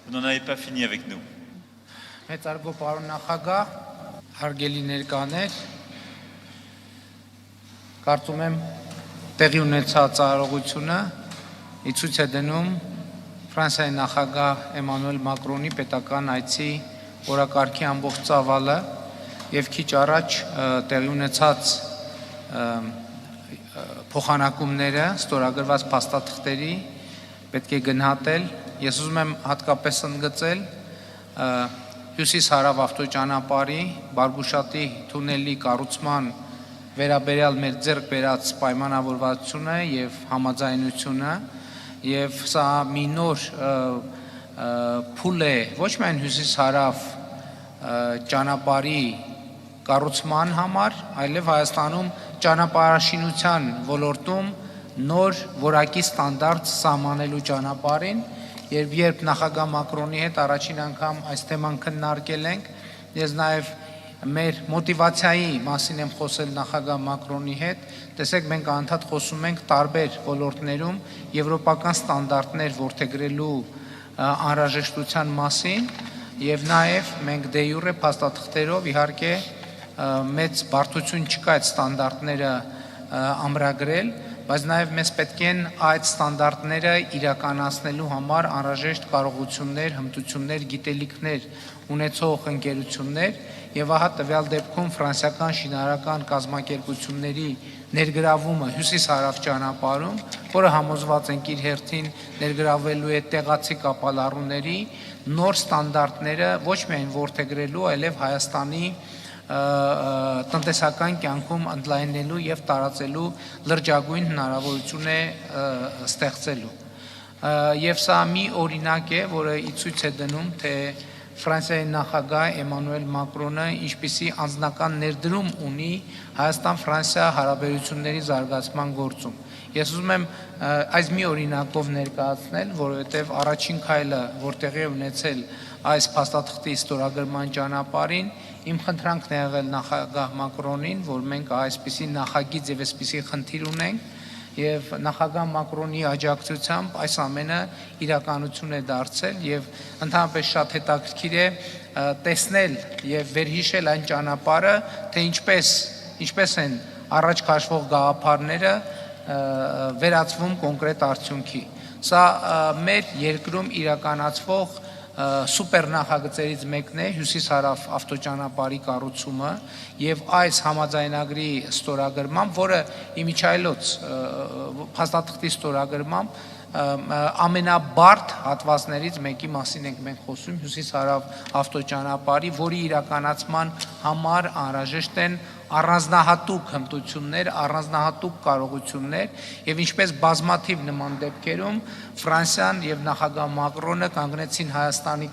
Vous n'en avez pas fini avec nous. Մեծարգո պարոն նախագահ, հարգելի ներկաներ, կարծում եմ տեղի ունեցած արարողությունը ցույց է դնում Ֆրանսիայի նախագահ Էմանուել Մակրոնի պետական այցի օրակարգի ամբողջ ծավալը եւ քիչ առաջ տեղի ունեցած փոխանակումները ստորագրված փաստաթղթերի պետք է գնահատել։ Ես ուզում եմ հատկապես ընդգծել Հյուսիս-Հարավ ավտոճանապարհի Բարգուշատի թունելի կառուցման վերաբերյալ մեր ձեռք բերած պայմանավորվածությունը եւ համաձայնությունը եւ սա մի նոր փուլ է ոչ միայն Հյուսիս-Հարավ ճանապարհի կառուցման համար, այլև Հայաստանում ճանապարհաշինության ոլորտում նոր որակի ստանդարտ սահմանելու ճանապարհին, երբ նախագահ Մակրոնի հետ առաջին անգամ այս թեման քննարկել ենք, ես նաև մեր մոտիվացիայի մասին եմ խոսել նախագահ Մակրոնի հետ, տեսեք մենք անդադ խոսում ենք տարբեր ոլորտներում եվրոպական ստանդարտներ որդեգրելու անհրաժեշտության մասին եւ նաև մենք դե յուրե փաստաթղթերով իհարկե մեծ բարդություն չկա այդ ստանդարտները ամրագրել, բայց նաև մեզ պետք են այդ ստանդարտները իրականացնելու համար անհրաժեշտ կարողություններ, հմտություններ, գիտելիքներ ունեցող ընկերություններ եւ ահա տվյալ դեպքում ֆրանսիական շինարարական կազմակերպությունների ներգրավումը Հյուսիս-Հարավ ճանապարհում, որը համոզված ենք իր հերթին ներգրավելու է տեղացի կապալառուների նոր ստանդարտները ոչ միայն որդեգրելու, այլև Հայաստանի տնտեսական կյանքում ընդլայնելու եւ տարածելու լրջագույն հնարավորություն է ստեղծելու։ Եվ սա մի օրինակ է, որը ցույց է դնում, թե Ֆրանսիայի նախագահ Էմանուել Մակրոնը ինչպիսի անձնական ներդրում ունի Հայաստան-Ֆրանսիա հարաբերությունների զարգացման գործում։ Ես ուզում եմ այս մի օրինակով ներկայացնել, որովհետև առաջին քայլը, որ տեղի ունեցել այս փաստաթղթի ստորագրման ճանապարհին, իմ խնդրանքն է եղել նախագահ Մակրոնին, որ մենք այսպիսի նախագիծ եւ այսպիսի խնդիր ունենք եւ նախագահ Մակրոնի աջակցությամբ այս ամենը իրականություն է դարձել եւ ընդհանրապես շատ հետաքրքիր է տեսնել եւ վերհիշել այն ճանապարհը, թե ինչպես են առաջ քաշվող գաղափարները վերածվում կոնկրետ արդյունքի։ Սա մեր երկրում իրականացվող սուպեր նախագծերից մեկն է Հյուսիս-Հարավ ավտոճանապարհի կառուցումը եւ այս համաձայնագրի ստորագրմամբ, որը իմիջայլոց փաստաթղթի ստորագրմամբ ամենաբարդ հատվածներից մեկի մասին ենք մենք խոսում Հյուսիս-Հարավ ավտոճանապարհի, որի իրականացման համար անհրաժեշտ են առանձնահատուկ հմտություններ, առանձնահատուկ կարողություններ եւ ինչպես բազմաթիվ նման դեպքերում Ֆրանսիան եւ նախագահ Մակրոնը կանգնեցին Հայաստանի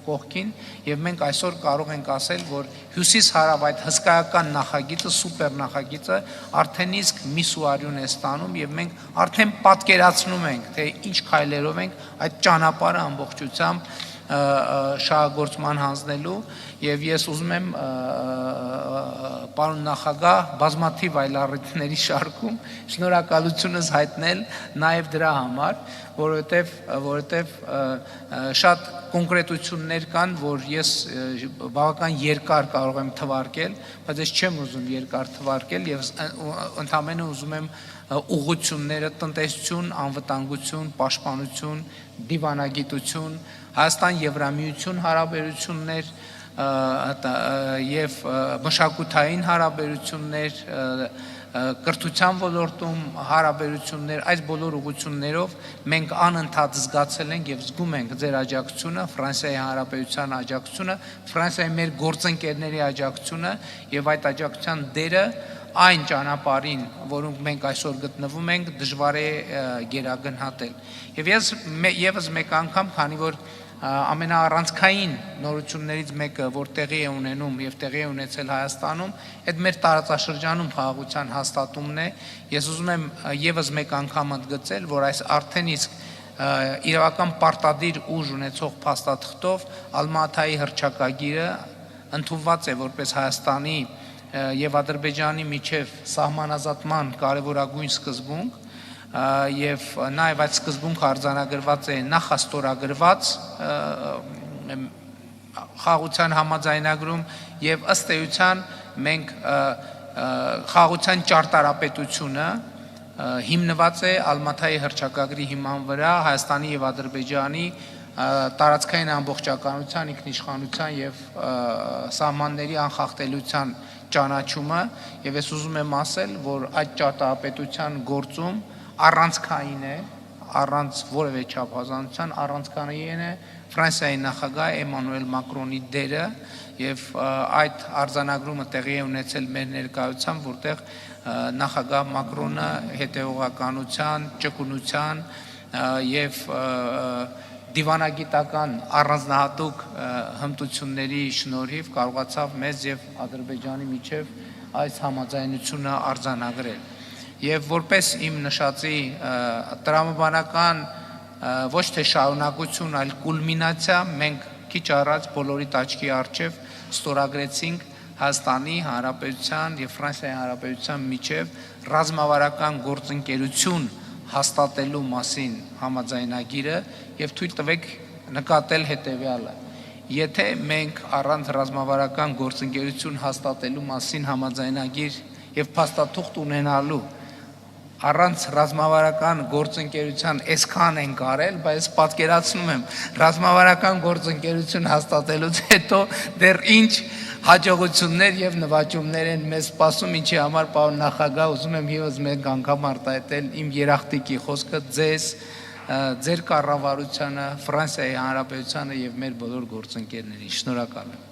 կողքին եւ մենք այսօր կարող ենք ասել, որ Հյուսիս-Հարավ այդ հսկայական նախագիծը, սուպեր նախագիծը արդեն իսկ միսուարյուն է ստանում եւ մենք արդեն պատկերացնում ենք, թե ինչ քայլերով ենք այդ ճանապարհը ամբողջությամբ շահագործման հանձնելու եւ ես ուզում եմ պարոն նախագահ բազմաթիվ այլ առիթների շարքում շնորհակալությունս հայտնել նաեւ դրա համար, որովհետեւ շատ կոնկրետություններ կան, որ ես բավական երկար կարող եմ թվարկել, բայց ես չեմ ուզում երկար թվարկել եւ ընդհանրապես ուզում եմ ուղղությունները տնտեսություն, անվտանգություն, պաշտպանություն, դիվանագիտություն, Հայաստան-Եվրամիություն հարաբերություններ եւ մշակութային հարաբերություններ, կրթության ոլորտում հարաբերություններ, այս բոլոր ուղղություններով մենք անընդհատ զգացել ենք եւ զգում ենք ձեր աջակցությունը, Ֆրանսիայի Հանրապետության աջակցությունը, Ֆրանսիայի մեր գործընկերների աջակցությունը եւ այդ աջակցության դերը այն ճանապարհին, որոնք մենք այսօր գտնվում ենք, դժվար է գերագնահատել։ Եվ ես եւս մեկ անգամ, քանի որ ամենաառանցքային նորություններից մեկը, որ տեղի է ունենում եւ տեղի է ունեցել Հայաստանում, այդ մեր տարածաշրջանում խաղաղության հաստատումն է։ Ես ուզում եմ եւս մեկ անգամ ընդգծել, որ այս արդեն իսկ իրավական պարտադիր ուժ ունեցող փաստաթղթով Ալմատայի հռչակագիրը ընդունված է որպես Հայաստանի եւ Ադրբեջանի միջև սահմանազատման կարևորագույն սկզբունք, եւ նաեւ այդ սկզբունքը արձանագրված է նախաստորագրված խաղաղության համաձայնագրում եւ ըստ էության մենք խաղաղության ճարտարապետությունը հիմնված է Ալմաթայի հռչակագրի հիման վրա Հայաստանի եւ Ադրբեջանի տարածքային ամբողջականության, ինքնիշխանության եւ սահմանների անխախտելիության ճանաչումը եւ ես ուզում եմ ասել, որ այդ ճարտարապետության գործում առանցքային է, առանց որևէ չափազանցության առանցքային է Ֆրանսիայի նախագահ Էմանուել Մակրոնի դերը եւ այդ արձանագրումը տեղի է ունեցել մեր ներկայությամբ, որտեղ նախագահ Մակրոնը հետեւողականության, ճկունության եւ դիվանագիտական առանձնահատուկ հմտությունների շնորհիվ կարողացավ մեզ եւ Ադրբեջանի միջև այս համաձայնությունը արձանագրել։ Եվ որպես իմ նշածի տրամաբանական ոչ թե շարունակություն, այլ կուլմինացիա մենք քիչ առաջ բոլորի աչքի առջև ստորագրեցինք Հայաստանի Հանրապետության եւ Ֆրանսիայի Հանրապետության միջև ռազմավարական գործընկերություն հաստատելու մասին համաձայնագիրը եւ թույլ տվեք նկատել հետեւյալը. Եթե մենք առանց ռազմավարական գործընկերություն հաստատելու մասին համաձայնագիր եւ փաստաթուղթ ունենալու առանց ռազմավարական գործընկերության այսքան են կարել, բայց պատկերացնում եմ ռազմավարական գործընկերություն հաստատելուց հետո դեռ ինչ հաջողություններ եւ նվաճումներ են մեզ սպասում, ինչի համար պարոն նախագահ ուզում եմ եւս մեկ անգամ արտահայտել իմ երախտիկի խոսքը ձեզ, ձեր կառավարությանը, Ֆրանսիայի Հանրապետությանը եւ մեր բոլոր գործընկերներին։ Շնորհակալ եմ։